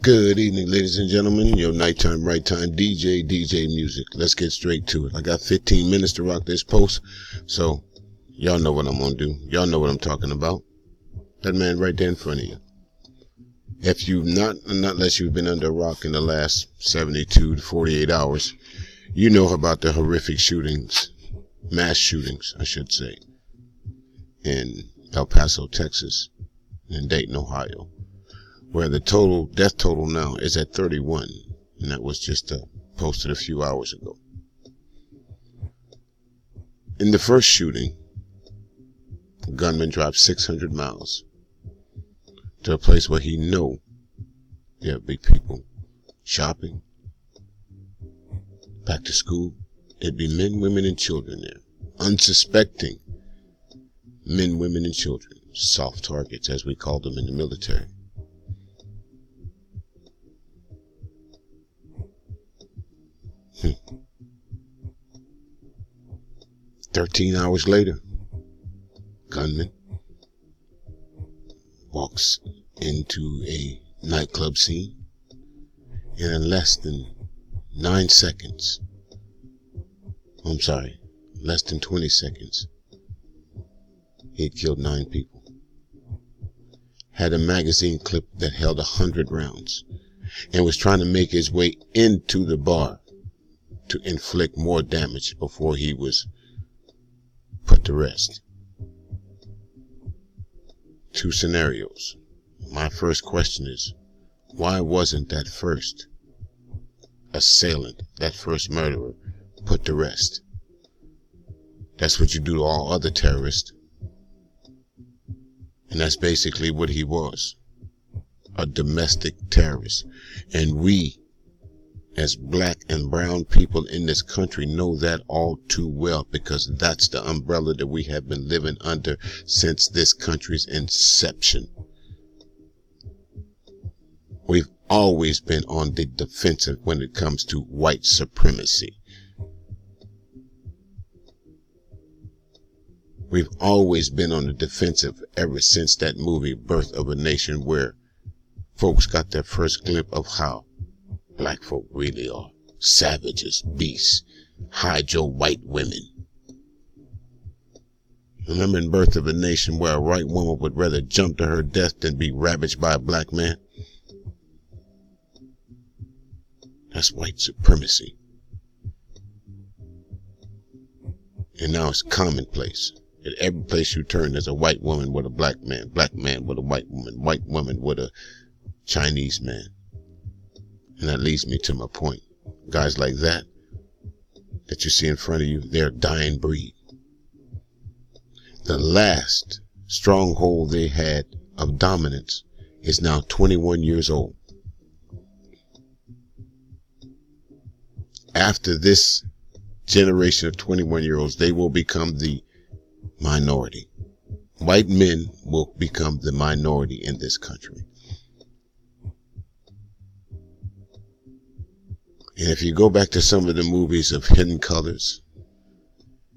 Good evening, ladies and gentlemen. Your nighttime, right time DJ music. Let's get straight to it. I got 15 minutes to rock this post, so y'all know what I'm gonna do. Y'all know what I'm talking about. That man right there in front of you. If you've not unless you've been under a rock in the last 72 to 48 hours, you know about the horrific shootings, mass shootings, I should say, in El Paso, Texas, and Dayton, Ohio, where the death total now is at 31, and that was just posted a few hours ago. In the first shooting, a gunman drives 600 miles to a place where he know there'll be people shopping, back to school. There'd be men, women, and children there, unsuspecting men, women, and children, soft targets as we call them in the military. 13 hours later, gunman walks into a nightclub scene, and in less than 9 seconds, less than 20 seconds, he had killed 9 people. Had a magazine clip that held 100 rounds and was trying to make his way into the bar to inflict more damage before he was put to rest. 2 scenarios. My first question is, why wasn't that first assailant, that first murderer, put to rest? That's what you do to all other terrorists. And that's basically what he was, a domestic terrorist. And we, as black and brown people in this country, know that all too well, because that's the umbrella that we have been living under since this country's inception. We've always been on the defensive when it comes to white supremacy. We've always been on the defensive ever since that movie, Birth of a Nation, where folks got their first glimpse of how black folk really are. Savages, beasts, hide your white women. Remember in Birth of a Nation where a white woman would rather jump to her death than be ravaged by a black man? That's white supremacy. And now it's commonplace. At every place you turn, there's a white woman with a black man with a white woman with a Chinese man. And that leads me to my point. Guys like that you see in front of you, they're a dying breed. The last stronghold they had of dominance is now 21 years old. After this generation of 21-year-olds, they will become the minority. White men will become the minority in this country. And if you go back to some of the movies of Hidden Colors,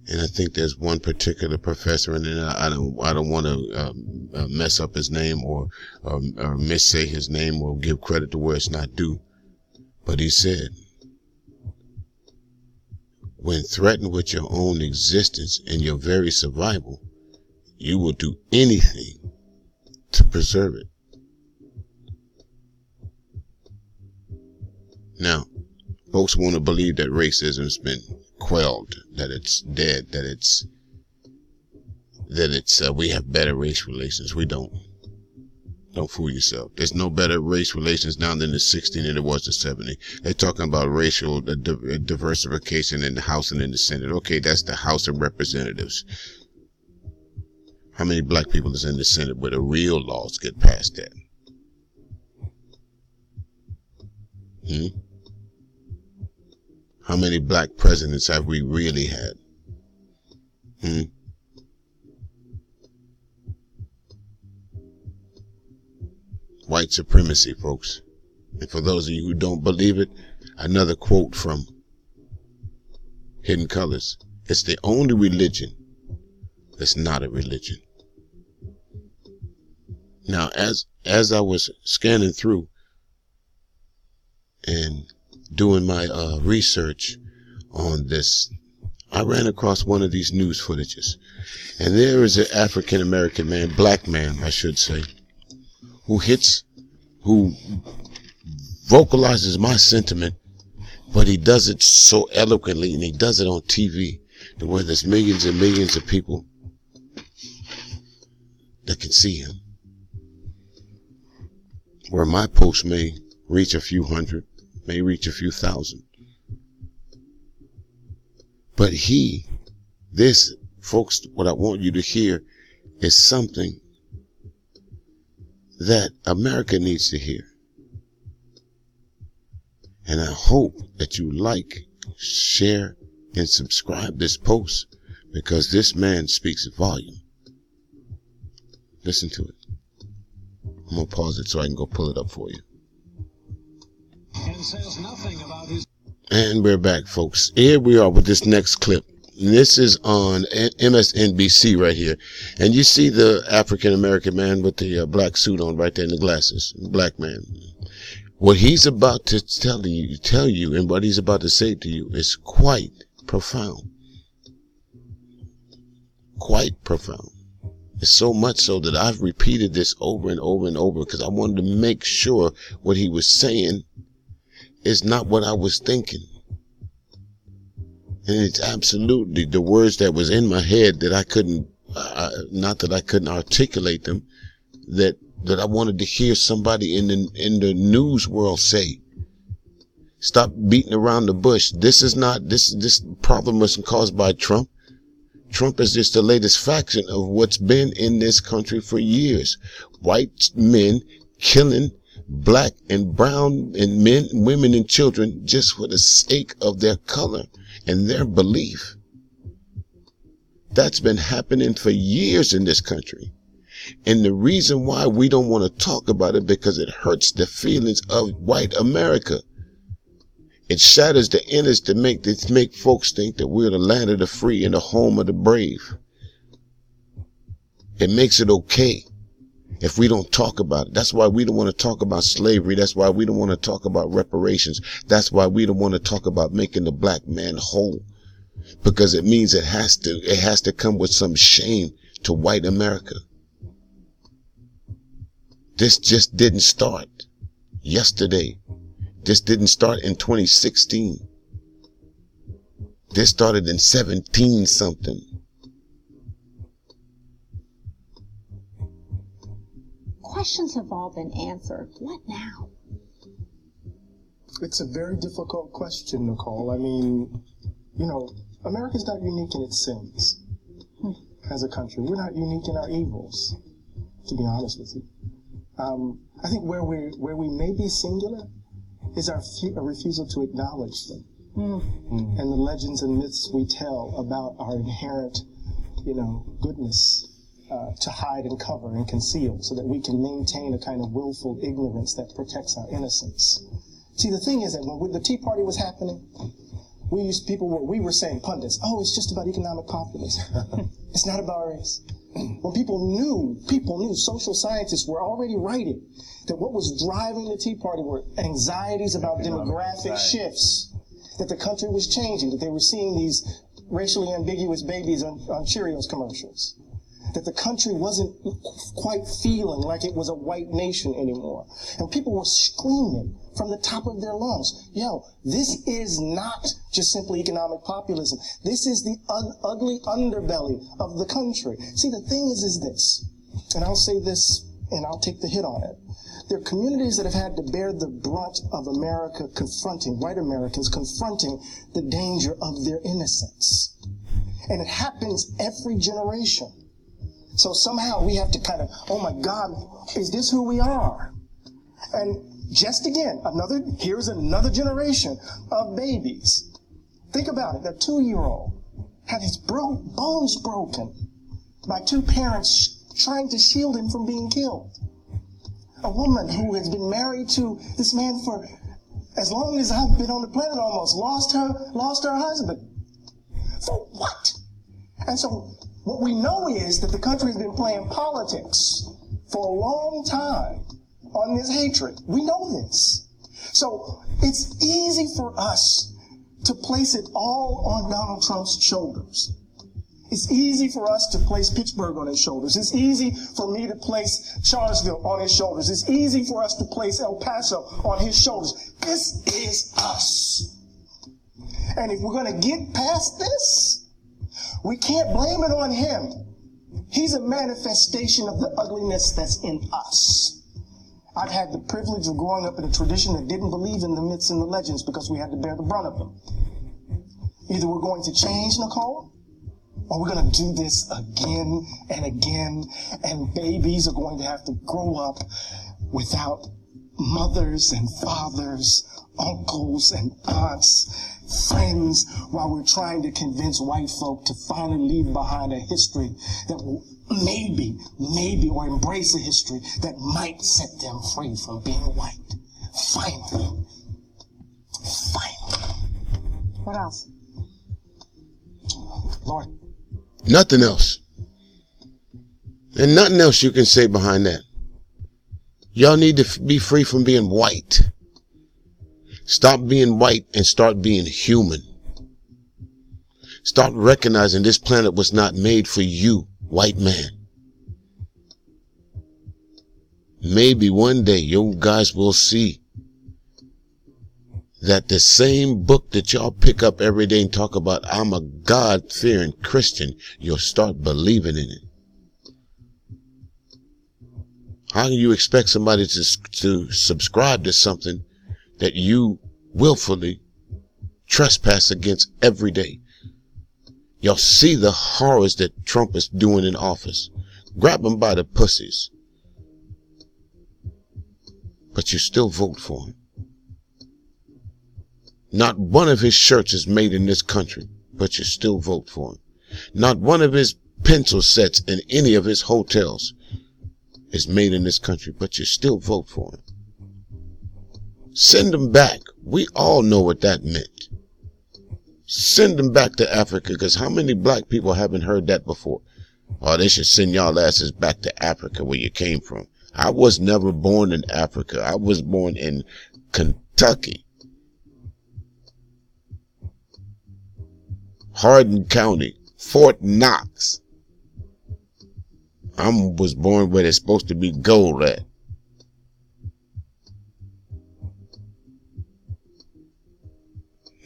and I think there's one particular professor, and I don't want to mess up his name or missay his name or give credit to where it's not due, but he said, when threatened with your own existence and your very survival, you will do anything to preserve it. Now, folks want to believe that racism's been quelled, that it's dead, that it's we have better race relations. We don't. Don't fool yourself. There's no better race relations now than the 60 than it was the 70. They're talking about racial diversification in the House and in the Senate. Okay, that's the House of Representatives. How many black people is in the Senate where the real laws get passed at? How many black presidents have we really had? White supremacy, folks. And for those of you who don't believe it, another quote from Hidden Colors. It's the only religion that's not a religion. Now, as I was scanning through, and doing my research on this, I ran across one of these news footages. And there is an African American man, black man, I should say, who vocalizes my sentiment, but he does it so eloquently, and he does it on TV, where there's millions and millions of people that can see him. Where my post may reach a few hundred, may reach a few thousand. But this, folks, what I want you to hear is something that America needs to hear. And I hope that you like, share, and subscribe this post, because this man speaks volume. Listen to it. I'm going to pause it so I can go pull it up for you. And says nothing about his... And we're back, folks. Here we are with this next clip. And this is on MSNBC right here. And you see the African-American man with the black suit on right there and the glasses. Black man. What he's about to tell you and what he's about to say to you is quite profound. Quite profound. It's so much so that I've repeated this over and over and over, because I wanted to make sure what he was saying is not what I was thinking. And it's absolutely the words that was in my head that I couldn't, not that I couldn't articulate them, that I wanted to hear somebody in the news world say. Stop beating around the bush. This problem wasn't caused by Trump. Trump is just the latest faction of what's been in this country for years. White men killing black and brown and men, women, and children just for the sake of their color and their belief. That's been happening for years in this country. And the reason why we don't want to talk about it, because it hurts the feelings of white America. It shatters the innards to make folks think that we're the land of the free and the home of the brave. It makes it okay if we don't talk about it. That's why we don't want to talk about slavery. That's why we don't want to talk about reparations. That's why we don't want to talk about making the black man whole. Because it means it has to come with some shame to white America. This just didn't start yesterday. This didn't start in 2016. This started in 17 something. Questions have all been answered. What now? It's a very difficult question, Nicole. I mean, America's not unique in its sins as a country. We're not unique in our evils, to be honest with you. I think where we may be singular is our refusal to acknowledge them. And the legends and myths we tell about our inherent, goodness to hide and cover and conceal, so that we can maintain a kind of willful ignorance that protects our innocence. See, the thing is that when the Tea Party was happening, we were saying, pundits, oh, it's just about economic populism. It's not about race. When people knew, social scientists were already writing that what was driving the Tea Party were anxieties about demographic shifts, that the country was changing, that they were seeing these racially ambiguous babies on Cheerios commercials, that the country wasn't quite feeling like it was a white nation anymore. And people were screaming from the top of their lungs, this is not just simply economic populism. This is the ugly underbelly of the country. See, the thing is this, and I'll say this, and I'll take the hit on it. There are communities that have had to bear the brunt of America white Americans confronting the danger of their innocence. And it happens every generation. So somehow we have to kind of, oh my God, is this who we are? And just again, here's another generation of babies. Think about it. A 2-year-old had his bones broken by two parents trying to shield him from being killed. A woman who has been married to this man for as long as I've been on the planet almost, lost her husband. For what? And so what we know is that the country has been playing politics for a long time on this hatred. We know this. So it's easy for us to place it all on Donald Trump's shoulders. It's easy for us to place Pittsburgh on his shoulders. It's easy for me to place Charlottesville on his shoulders. It's easy for us to place El Paso on his shoulders. This is us. And if we're going to get past this, we can't blame it on him. He's a manifestation of the ugliness that's in us. I've had the privilege of growing up in a tradition that didn't believe in the myths and the legends because we had to bear the brunt of them. Either we're going to change, Nicole, or we're going to do this again and again, and babies are going to have to grow up without mothers and fathers, uncles and aunts, friends, while we're trying to convince white folk to finally leave behind a history that will maybe, or embrace a history that might set them free from being white. Finally. What else? Lord. Nothing else. And nothing else you can say behind that. Y'all need to be free from being white. Stop being white and start being human. Start recognizing this planet was not made for you, white man. Maybe one day you guys will see that the same book that y'all pick up every day and talk about, I'm a God-fearing Christian, you'll start believing in it. How can you expect somebody to subscribe to something that you willfully trespass against every day? Y'all see the horrors that Trump is doing in office. Grab them by the pussies. But you still vote for him. Not one of his shirts is made in this country, but you still vote for him. Not one of his pencil sets in any of his hotels is made in this country, but you still vote for him. Send them back. We all know what that meant. Send them back to Africa, because how many black people haven't heard that before? Oh, they should send y'all asses back to Africa where you came from. I was never born in Africa. I was born in Kentucky. Hardin County, Fort Knox. I was born where there's supposed to be gold at.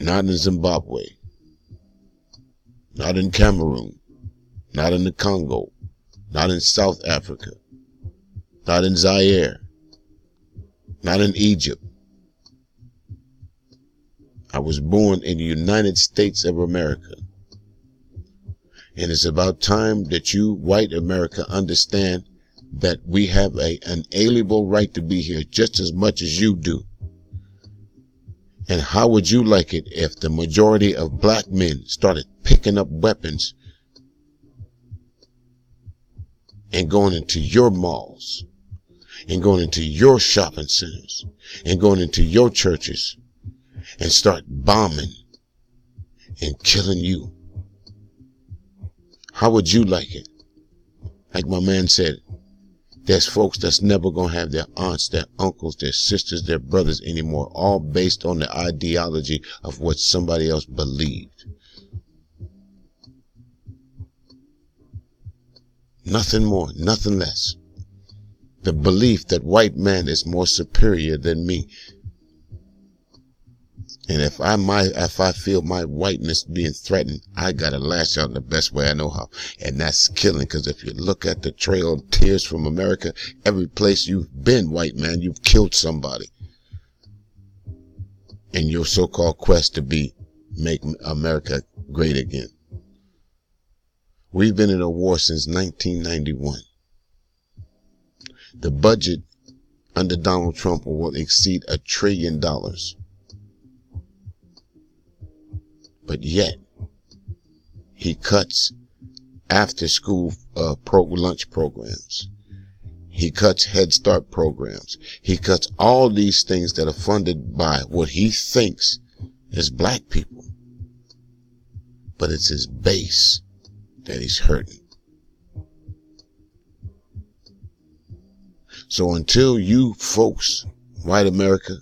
Not in Zimbabwe. Not in Cameroon. Not in the Congo. Not in South Africa. Not in Zaire. Not in Egypt. I was born in the United States of America. And it's about time that you, white America, understand that we have an inalienable right to be here just as much as you do. And how would you like it if the majority of black men started picking up weapons and going into your malls and going into your shopping centers and going into your churches and start bombing and killing you? How would you like it? Like my man said, there's folks that's never going to have their aunts, their uncles, their sisters, their brothers anymore, all based on the ideology of what somebody else believed. Nothing more, nothing less. The belief that white man is more superior than me. And if I feel my whiteness being threatened, I gotta lash out in the best way I know how. And that's killing, because if you look at the trail of tears from America, every place you've been, white man, you've killed somebody. In your so-called quest to make America great again. We've been in a war since 1991. The budget under Donald Trump will exceed $1 trillion. But yet, he cuts after school lunch programs. He cuts Head Start programs. He cuts all these things that are funded by what he thinks is black people. But it's his base that he's hurting. So until you folks, white America,